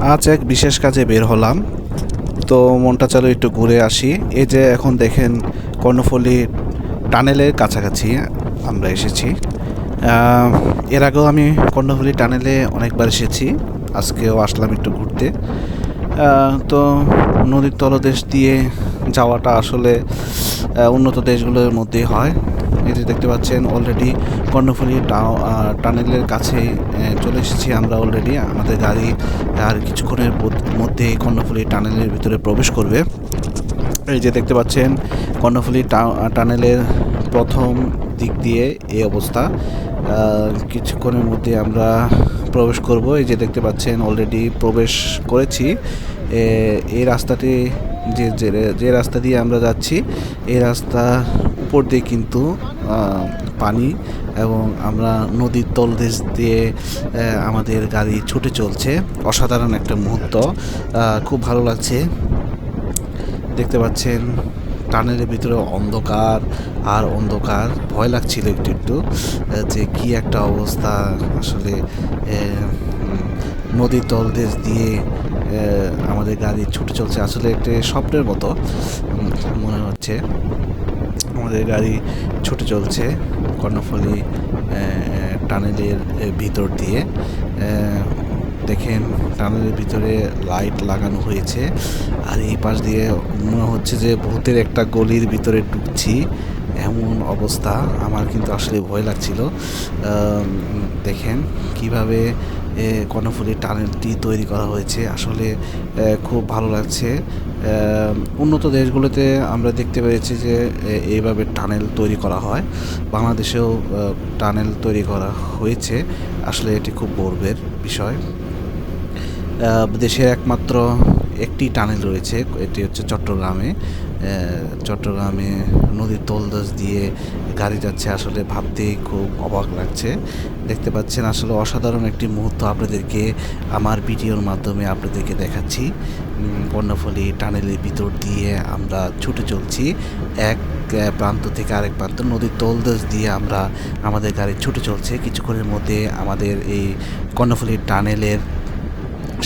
আজ এক বিশেষ কাজে বের হলাম, তো মনটা চালো একটু ঘুরে আসি। এই যে এখন দেখেন কর্ণফুলী টানেলের কাছাকাছি আমরা এসেছি। এর আগেও আমি কর্ণফুলী টানেলে অনেকবার এসেছি, আজকেও আসলাম একটু ঘুরতে। তো নদীর তলদেশ দিয়ে যাওয়াটা আসলে উন্নত দেশগুলোর মধ্যেই হয়। এই যে দেখতে পাচ্ছেন অলরেডি কর্ণফুলী টানেলের কাছে চলে এসেছি আমরা অলরেডি। আমাদের গাড়ি আর কিছুক্ষণের মধ্যে কর্ণফুলী টানেলের ভিতরে প্রবেশ করবে। এই যে দেখতে পাচ্ছেন কর্ণফুলী টানেলের প্রথম দিক দিয়ে এই অবস্থা। কিছুক্ষণের মধ্যে আমরা প্রবেশ করব। এই যে দেখতে পাচ্ছেন অলরেডি প্রবেশ করেছি। এই রাস্তাটি যে রাস্তা দিয়ে আমরা যাচ্ছি, এই রাস্তার উপর দিয়ে কিন্তু পানি, এবং আমরা নদীর তলদেশ দিয়ে আমাদের গাড়ি ছুটে চলছে। অসাধারণ একটা মুহূর্ত, খুব ভালো লাগছে। দেখতে পাচ্ছেন টানেলের ভিতরে অন্ধকার আর অন্ধকার, ভয় লাগছিল একটু একটু যে কি একটা অবস্থা। আসলে নদীর তলদেশ দিয়ে আমাদের গাড়ি ছুটে চলছে, আসলে একটা স্বপ্নের মতো মনে হচ্ছে। আমাদের গাড়ি ছুটে চলছে কর্ণফুলী টানেলের ভিতর দিয়ে। দেখেন টানেলের ভিতরে লাইট লাগানো হয়েছে, আর এই পাশ দিয়ে মনে হচ্ছে যে ভূতের একটা গলির ভিতরে ঢুকছি, এমন অবস্থা। আমার কিন্তু আসলে ভয় লাগছিল। দেখেন কিভাবে কর্ণফুলী টানেলটি তৈরি করা হয়েছে, আসলে খুব ভালো লাগছে। উন্নত দেশগুলোতে আমরা দেখতে পেয়েছি যে এইভাবে টানেল তৈরি করা হয়, বাংলাদেশেও টানেল তৈরি করা হয়েছে। আসলে এটি খুব গর্বের বিষয়। দেশের একমাত্র একটি টানেল রয়েছে, এটি হচ্ছে চট্টগ্রামে। চট্টগ্রামে নদীর তলদেশ দিয়ে গাড়ি যাচ্ছে, আসলে ভাবতেই খুব অবাক লাগছে। দেখতে পাচ্ছেন আসলে অসাধারণ একটি মুহূর্ত আপনাদেরকে আমার ভিডিওর মাধ্যমে আপনাদেরকে দেখাচ্ছি। কর্ণফুলী টানেলের ভিতর দিয়ে আমরা ছুটে চলছি, এক প্রান্ত থেকে আরেক প্রান্ত নদীর তলদেশ দিয়ে আমরা আমাদের গাড়ি ছুটে চলছে। কিছুক্ষণের মধ্যে আমাদের এই কর্ণফুলী টানেলের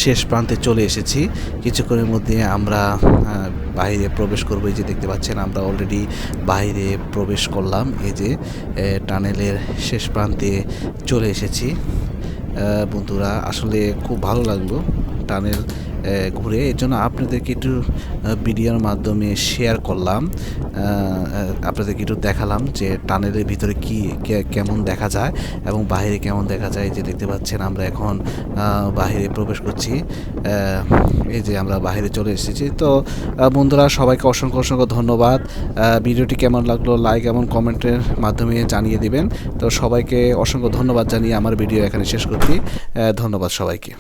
শেষ প্রান্তে চলে এসেছি। কিছুক্ষণের মধ্যে আমরা বাইরে প্রবেশ করবো। এই যে দেখতে পাচ্ছেন আমরা অলরেডি বাইরে প্রবেশ করলাম। এই যে টানেলের শেষ প্রান্তে চলে এসেছি। বন্ধুরা আসলে খুব ভালো লাগলো টানেল ঘুরে, এর জন্য আপনাদেরকে একটু ভিডিওর মাধ্যমে শেয়ার করলাম, আপনাদেরকে একটু দেখালাম যে টানেলের ভিতরে কি কেমন দেখা যায় এবং বাইরে কেমন দেখা যায়। যে দেখতে পাচ্ছেন আমরা এখন বাইরে প্রবেশ করছি। এই যে আমরা বাইরে চলে এসেছি। তো বন্ধুরা সবাইকে অসংখ্য অসংখ্য ধন্যবাদ। ভিডিওটি কেমন লাগলো লাইক এবং কমেন্টের মাধ্যমে জানিয়ে দিবেন। তো সবাইকে অসংখ্য ধন্যবাদ জানিয়ে আমার ভিডিও এখানে শেষ করছি। ধন্যবাদ সবাইকে।